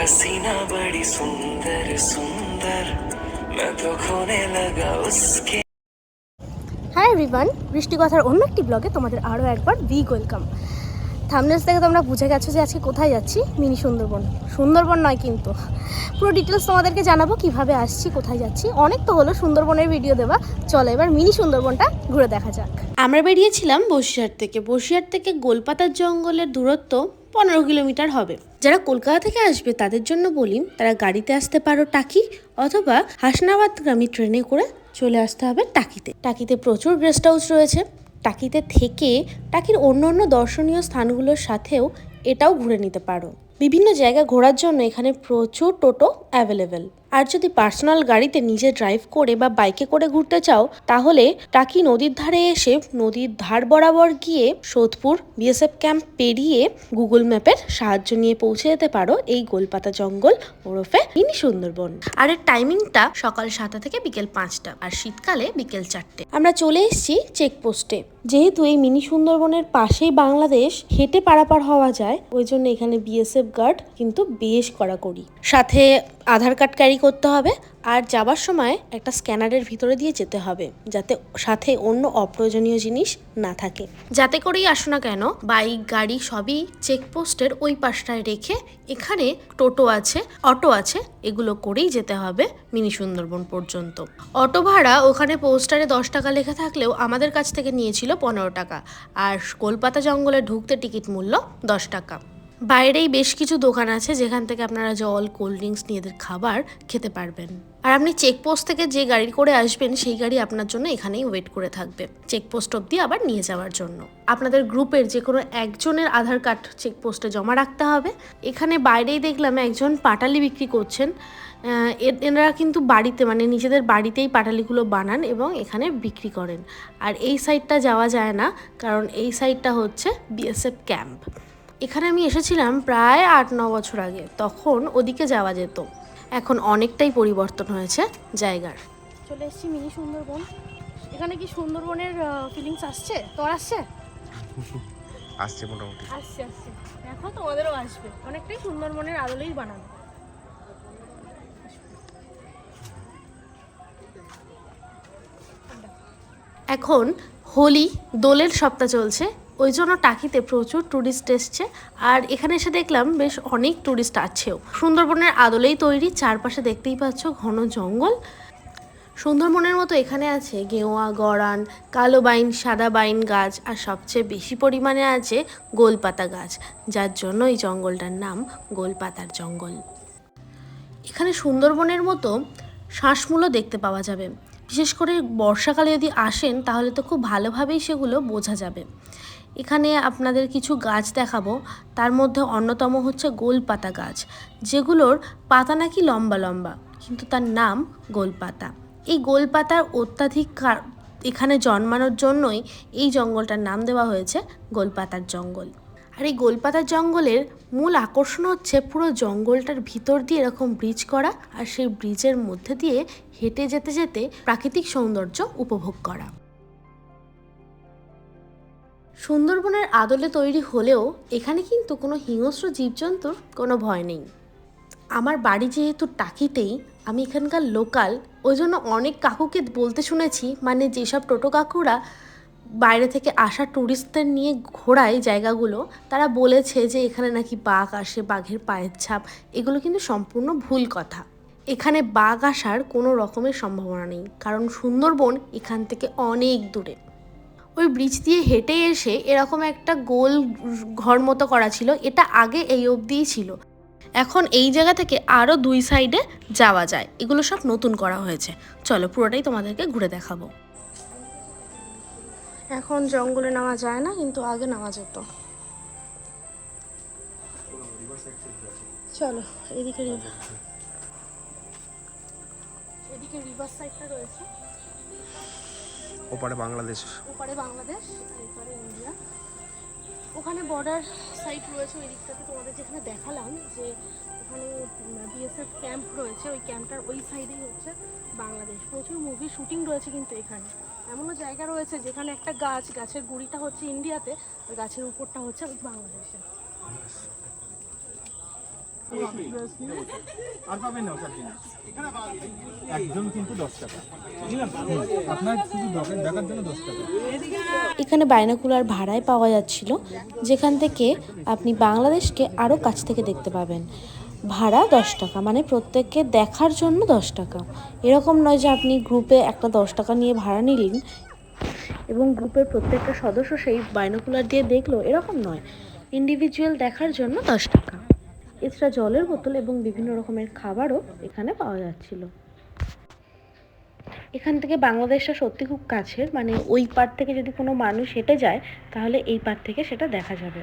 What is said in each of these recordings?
हसीना बड़ी सुंदर सुंदर मैं तो खोने लगा उसके। হাই এভরিওয়ান, বৃষ্টি কথার অন্য একটি ব্লগে তোমাদের আরও একবার বিগ ওয়েলকাম। থাম্বনেলস থেকে তোমরা বুঝে গেছো যে আজকে কোথায় যাচ্ছি। মিনি সুন্দরবন। সুন্দরবন নয় কিন্তু, পুরো ডিটেলস তোমাদেরকে জানাবো কিভাবে আসছি, কোথায় যাচ্ছি। অনেক তো হলো সুন্দরবনের ভিডিও দেওয়া, চলো এবার মিনি সুন্দরবনটা ঘুরে দেখা যাক। আমরা বেরিয়েছিলাম বসিরহাট থেকে গোলপাতার জঙ্গলের দূরত্ব 15 কিলোমিটার হবে। যারা কলকাতা থেকে আসবে তাদের জন্য বলি, তারা গাড়িতে আসতে পারো টাকি, অথবা হাসনাবাদগামী ট্রেনে করে চলে আসতে হবে টাকিতে প্রচুর গেস্ট হাউস রয়েছে। টাকিতে থেকে টাকির অন্য অন্য দর্শনীয় স্থানগুলোর সাথেও এটাও ঘুরে নিতে পারো। বিভিন্ন জায়গা ঘোরার জন্য এখানে প্রচুর টোটো অ্যাভেলেবেল। আর যদি পার্সোনাল গাড়িতে নিজে ড্রাইভ করে বা বাইকে করে ঘুরতে চাও, তাহলে টাকি নদীর ধারে এসে নদীর ধার বরাবর গিয়ে সোদপুর বিএসএফ ক্যাম্প পেরিয়ে গুগল ম্যাপের সাহায্য নিয়ে পৌঁছে যেতে পারো এই গোলপাতা জঙ্গল ওরফে মিনি সুন্দরবন। আর এর টাইমিংটা সকাল 7টা থেকে বিকেল 5টা, আর শীতকালে বিকেল 4টে। আমরা চলে এসেছি চেকপোস্টে। যেহেতু এই মিনি সুন্দরবনের পাশেই বাংলাদেশ, হেঁটে পারাপার হওয়া যায়, ওই জন্য এখানে বিএসএফ গার্ড কিন্তু বেশ কড়াকড়ি। সাথে আধার কার্ড ক্যারি করতে হবে, আর যাবার সময় একটা স্ক্যানারের ভিতরে দিয়ে যেতে হবে, যাতে সাথে অন্য অপ্রয়োজনীয় জিনিস না থাকে। যাতে করেই আসো না কেন, বাইক গাড়ি সবই চেকপোস্টের ওই পাশটায় রেখে এখানে টোটো আছে, অটো আছে, এগুলো করেই যেতে হবে মিনি সুন্দরবন পর্যন্ত। অটো ভাড়া ওখানে পোস্টারে 10 টাকা লেখা থাকলেও আমাদের কাছ থেকে নিয়েছিল 15 টাকা, আর কলকাতা জঙ্গলে ঢুকতে টিকিট মূল্য 10 টাকা। বাইরেই বেশ কিছু দোকান আছে যেখান থেকে আপনারা জল, কোল্ড ড্রিঙ্কস, নিজেদের খাবার খেতে পারবেন। আর আপনি চেকপোস্ট থেকে যে গাড়ি করে আসবেন সেই গাড়ি আপনার জন্য এখানেই ওয়েট করে থাকবে, চেকপোস্ট অবধি আবার নিয়ে যাওয়ার জন্য। আপনাদের গ্রুপের যে কোনো একজনের আধার কার্ড চেকপোস্টে জমা রাখতে হবে। এখানে বাইরেই দেখলাম একজন পাটালি বিক্রি করছেন। এনারা কিন্তু বাড়িতে, মানে নিজেদের বাড়িতেই পাটালিগুলো বানান এবং এখানে বিক্রি করেন। আর এই সাইডটা যাওয়া যায় না, কারণ এই সাইডটা হচ্ছে বিএসএফ ক্যাম্প। এখানে আমি এসেছিলাম প্রায় 8-9 বছর আগে, তখন ওদিকে যাওয়া যেত। এখন অনেকটাই পরিবর্তন হয়েছে জায়গার। চলে এসেছি মিনি সুন্দরবন। এখানে কি সুন্দরবনের ফিলিংস আসছে? তোর আসছে? আসছে মোটামুটি। আসছে। দেখো তোমাদেরও আসবে। অনেকটাই সুন্দরবনের আদলেই বানানো। এখন হোলি দোলের সপ্তাহ চলছে, ওই জন্য টাকিতে প্রচুর ট্যুরিস্ট এসছে। আর এখানে এসে দেখলাম বেশ অনেক ট্যুরিস্ট আছেও। সুন্দরবনের আদলেই তৈরি, চারপাশে দেখতেই পাচ্ছ ঘন জঙ্গল। সুন্দরবনের মতো এখানে আছে গেওয়া, গড়ান, কালো বাইন, সাদা বাইন গাছ, আর সবচেয়ে বেশি পরিমাণে আছে গোলপাতা গাছ, যার জন্য এই জঙ্গলটার নাম গোলপাতার জঙ্গল। এখানে সুন্দরবনের মতো শ্বাসমূলও দেখতে পাওয়া যাবে। বিশেষ করে বর্ষাকালে যদি আসেন তাহলে তো খুব ভালোভাবেই সেগুলো বোঝা যাবে। এখানে আপনাদের কিছু গাছ দেখাবো, তার মধ্যে অন্যতম হচ্ছে গোলপাতা গাছ, যেগুলোর পাতা নাকি লম্বা লম্বা, কিন্তু তার নাম গোলপাতা। এই গোলপাতার অত্যাধিক এখানে জন্মানোর জন্যই এই জঙ্গলটার নাম দেওয়া হয়েছে গোলপাতার জঙ্গল। আর এই গোলপাতার জঙ্গলের মূল আকর্ষণ হচ্ছে পুরো জঙ্গলটার ভিতর দিয়ে এরকম ব্রিজ করা, আর সেই ব্রিজের মধ্যে দিয়ে হেঁটে যেতে যেতে প্রাকৃতিক সৌন্দর্য উপভোগ করা। সুন্দরবনের আদলে তৈরি হলেও এখানে কিন্তু কোনো হিংস্র জীবজন্তুর কোনো ভয় নেই। আমার বাড়ি যেহেতু টাকিতেই, আমি এখানকার লোকাল, ওই জন্য অনেক কাকুকে বলতে শুনেছি, মানে যেসব টোটো কাকুরা বাইরে থেকে আসা ট্যুরিস্টদের নিয়ে ঘোরায় জায়গাগুলো, তারা বলেছে যে এখানে নাকি বাঘ আসে, বাঘের পায়ের ছাপ। এগুলো কিন্তু সম্পূর্ণ ভুল কথা। এখানে বাঘ আসার কোনো রকমের সম্ভাবনা নেই, কারণ সুন্দরবন এখান থেকে অনেক দূরে। ওই ব্রিজ দিয়ে হেঁটে এসে এরকম একটা গোল ঘর মতো করা ছিল, এটা আগে এই অবধিই ছিল। এখন এই জায়গা থেকে আরও 2 সাইডে যাওয়া যায়, এগুলো সব নতুন করা হয়েছে। চলো পুরোটাই তোমাদেরকে ঘুরে দেখাবো। এখন জঙ্গলে নামা যায় না, কিন্তু আগে নামা যেত। চলো এদিকে রিভার সাইডটা রয়েছে। ওপারে বাংলাদেশ, এপারে ইন্ডিয়া। ওখানে বর্ডার সাইড রয়েছে ওই দিকটাতে, তোমাদের যেখানে দেখালাম যে ওখানে বিএসএফ ক্যাম্প রয়েছে, ওই ক্যাম্পটার ওই সাইডেই হচ্ছে বাংলাদেশ। প্রচুর মুভি শুটিং রয়েছে কিন্তু এখানে। এমনও জায়গা রয়েছে যেখানে একটা গাছের গুড়িটা হচ্ছে ইন্ডিয়াতে, আর গাছের উপরটা হচ্ছে বাংলাদেশে। আর পাবেন না ওটার জন্য একজন কিন্তু 10 টাকা আপনার শুধু দেখার জন্য 10 টাকা। এখানে বাইনোকুলার ভাড়ায় পাওয়া যাচ্ছিল, যেখান থেকে আপনি বাংলাদেশকে আরও কাছ থেকে দেখতে পাবেন। ভাড়া 10 টাকা, মানে প্রত্যেককে দেখার জন্য 10 টাকা। এরকম নয় যে আপনি গ্রুপে একটা 10 টাকা নিয়ে ভাড়া নিলেন এবং গ্রুপের প্রত্যেকটা সদস্য সেই বাইনোকুলার দিয়ে দেখলো, এরকম নয়। ইন্ডিভিজুয়াল দেখার জন্য 10 টাকা। এছাড়া জলের বোতল এবং বিভিন্ন রকমের খাবারও এখানে পাওয়া যাচ্ছিল। এখান থেকে বাংলাদেশটা সত্যি খুব কাছের, মানে ওই পার থেকে যদি কোনো মানুষ হেঁটে যায় তাহলে এই পার থেকে সেটা দেখা যাবে।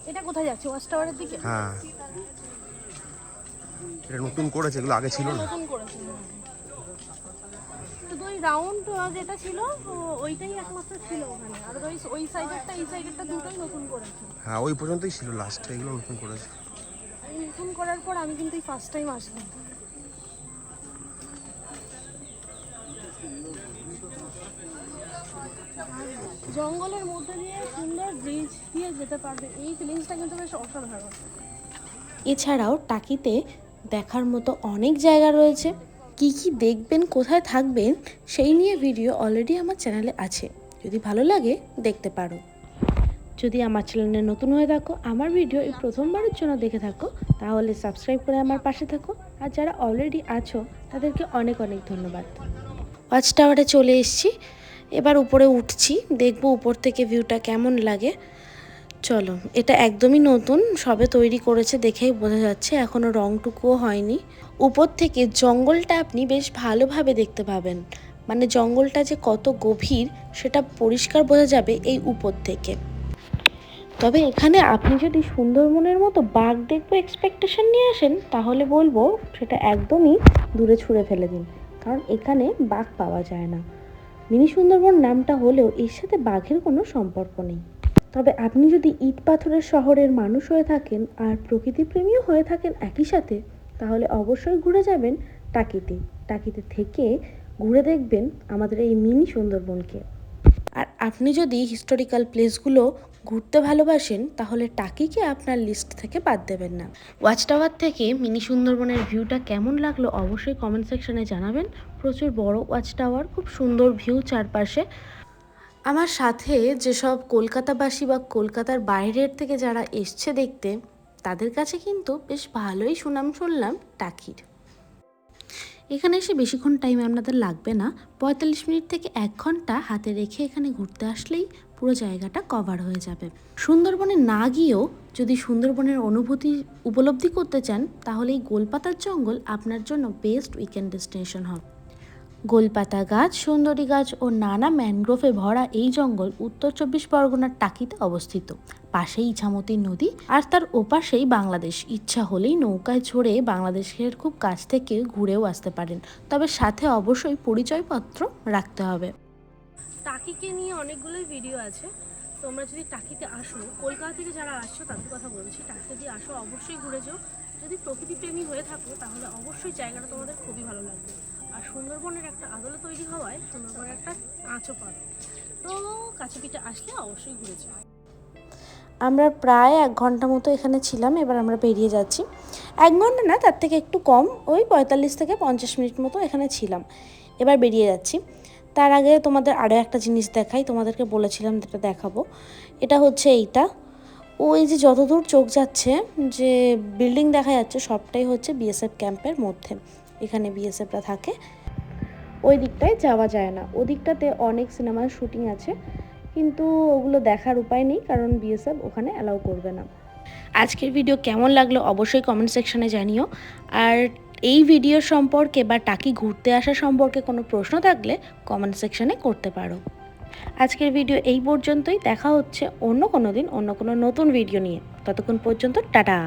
এটা কোথায় যাচ্ছে? ওয়াচ টাওয়ারের দিকে? হ্যাঁ, এটা নতুন করেছে, এগুলো আগে ছিল না। নতুন করেছে শুধু ওই রাউন্ড যেটা ছিল ওইটাই একমাত্র ছিল ওখানে, আর ওই সাইডেরটা এই সাইডেরটা দুটোই নতুন করেছে। হ্যাঁ, ওই পর্যন্তই ছিল লাস্ট, এগুলো নতুন করেছে। নতুন করার পর আমি কিন্তু এই ফার্স্ট টাইম আসলাম। জঙ্গলের মধ্যে দিয়ে সুন্দর ব্রিজ দিয়ে যেতে পারবে, এই ফিলিংসটা কিন্তু বেশ অসাধারণ। এছাড়াও টাকিতে দেখার মতো অনেক জায়গা রয়েছে। কি কি দেখবেন, কোথায় থাকবেন, সেই নিয়ে ভিডিও অলরেডি আমার চ্যানেলে আছে, যদি ভালো লাগে দেখতে পারো। যদি আমার চ্যানেলে নতুন হয়ে থাকো, আমার ভিডিও এই প্রথমবারের জন্য দেখে থাকো, তাহলে সাবস্ক্রাইব করে আমার পাশে থাকো। আর যারা অলরেডি আছো তাদেরকে অনেক অনেক ধন্যবাদ। ওয়াচ টাওয়ারে চলে এসেছি, এবার উপরে উঠছি, দেখবো উপর থেকে ভিউটা কেমন লাগে। চলো, এটা একদমই নতুন, সবে তৈরি করেছে, দেখেই বোঝা যাচ্ছে, এখনও রংটুকুও হয়নি। উপর থেকে জঙ্গলটা আপনি বেশ ভালোভাবে দেখতে পাবেন, মানে জঙ্গলটা যে কত গভীর সেটা পরিষ্কার বোঝা যাবে এই উপর থেকে। তবে এখানে আপনি যদি সুন্দরবনের মতো বাঘ দেখবো এক্সপেকটেশন নিয়ে আসেন, তাহলে বলবো সেটা একদমই দূরে ছুঁড়ে ফেলে দিন, কারণ এখানে বাঘ পাওয়া যায় না। মিনি সুন্দরবন নামটা হলেও এর সাথে বাঘের কোনো সম্পর্ক নেই। তবে আপনি যদি ইট পাথরের শহরের মানুষ হয়ে থাকেন আর প্রকৃতিপ্রেমীও হয়ে থাকেন একই সাথে, তাহলে অবশ্যই ঘুরে যাবেন টাকিতে। টাকিতে থেকে ঘুরে দেখবেন আমাদের এই মিনি সুন্দরবনকে। আর আপনি যদি হিস্টোরিক্যাল প্লেসগুলো ঘুরতে ভালোবাসেন, তাহলে টাকিকে আপনার লিস্ট থেকে বাদ দেবেন না। ওয়াচ টাওয়ার থেকে মিনি সুন্দরবনের ভিউটা কেমন লাগলো অবশ্যই কমেন্ট সেকশনে জানাবেন। প্রচুর বড় ওয়াচ টাওয়ার, খুব সুন্দর ভিউ চারপাশে। আমার সাথে যেসব কলকাতাবাসী বা কলকাতার বাইরের থেকে যারা এসছে দেখতে, তাদের কাছে কিন্তু বেশ ভালোই সুনাম শুনলাম টাকির। এখানে এসে বেশিক্ষণ টাইম আপনাদের লাগবে না, 45 মিনিট থেকে 1 ঘন্টা হাতে রেখে এখানে ঘুরতে আসলেই পুরো জায়গাটা কভার হয়ে যাবে। সুন্দরবনে না গিয়েও যদি সুন্দরবনের অনুভূতি উপলব্ধি করতে চান, তাহলে এই গোলপাতার জঙ্গল আপনার জন্য বেস্ট উইকেন্ড ডেস্টিনেশন হবে। গোলপাতা গাছ, সুন্দরী গাছ ও নানা ম্যানগ্রোভে ভরা এই জঙ্গল উত্তর 24 পরগনার টাকিতে অবস্থিত। পাশেই ইছামতি নদী আর তার ওপাশেই বাংলাদেশ। ইচ্ছা হলেই নৌকায় চড়ে বাংলাদেশের খুব কাছ থেকে ঘুরেও আসতে পারেন, তবে সাথে অবশ্যই পরিচয়পত্র রাখতে হবে। টাকিকে নিয়ে অনেকগুলোই ভিডিও আছে, তোমরা যদি টাকিতে আসো, কলকাতা থেকে যারা আসছো তাদের কথা বলছি, টাকিতে যদি আসো অবশ্যই ঘুরে যাও। যদি প্রকৃতিপ্রেমী হয়ে থাকো তাহলে অবশ্যই জায়গাটা তোমাদের খুবই ভালো লাগবে। আর সুন্দরবনের একটা আদলে তৈরি হওয়ায় সুন্দরবনের একটা আঁচও পাবে, তো কাছে পিঠে আসলে অবশ্যই ঘুরে যাও। আমরা প্রায় 1 ঘন্টা মতো এখানে ছিলাম, এবার আমরা বেরিয়ে যাচ্ছি। 1 ঘন্টা না, তার থেকে একটু কম, ওই 45 থেকে 50 মিনিট মতো এখানে ছিলাম, এবার বেরিয়ে যাচ্ছি। তার আগে তোমাদের আরও একটা জিনিস দেখাই, তোমাদেরকে বলেছিলাম যেটা দেখাবো, এটা হচ্ছে এইটা। ওই যে যতদূর চোখ যাচ্ছে যে বিল্ডিং দেখা যাচ্ছে, সবটাই হচ্ছে বিএসএফ ক্যাম্পের মধ্যে। এখানে বিএসএফরা থাকে। ওই দিকটায় যাওয়া যায় না, ওদিকটাতে অনেক সিনেমার শুটিং আছে, কিন্তু ওগুলো দেখার উপায় নেই, কারণ বিএসএফ ওখানে অ্যালাউ করবে না। আজকের ভিডিও কেমন লাগলো অবশ্যই কমেন্ট সেকশনে জানিও। আর এই ভিডিও সম্পর্কে বা টাকি ঘুরতে আসা সম্পর্কে কোনো প্রশ্ন থাকলে কমেন্ট সেকশনে করতে পারো। আজকের ভিডিও এই পর্যন্তই, দেখা হচ্ছে অন্য কোনো দিন অন্য কোনো নতুন ভিডিও নিয়ে। ততক্ষণ পর্যন্ত টাটা।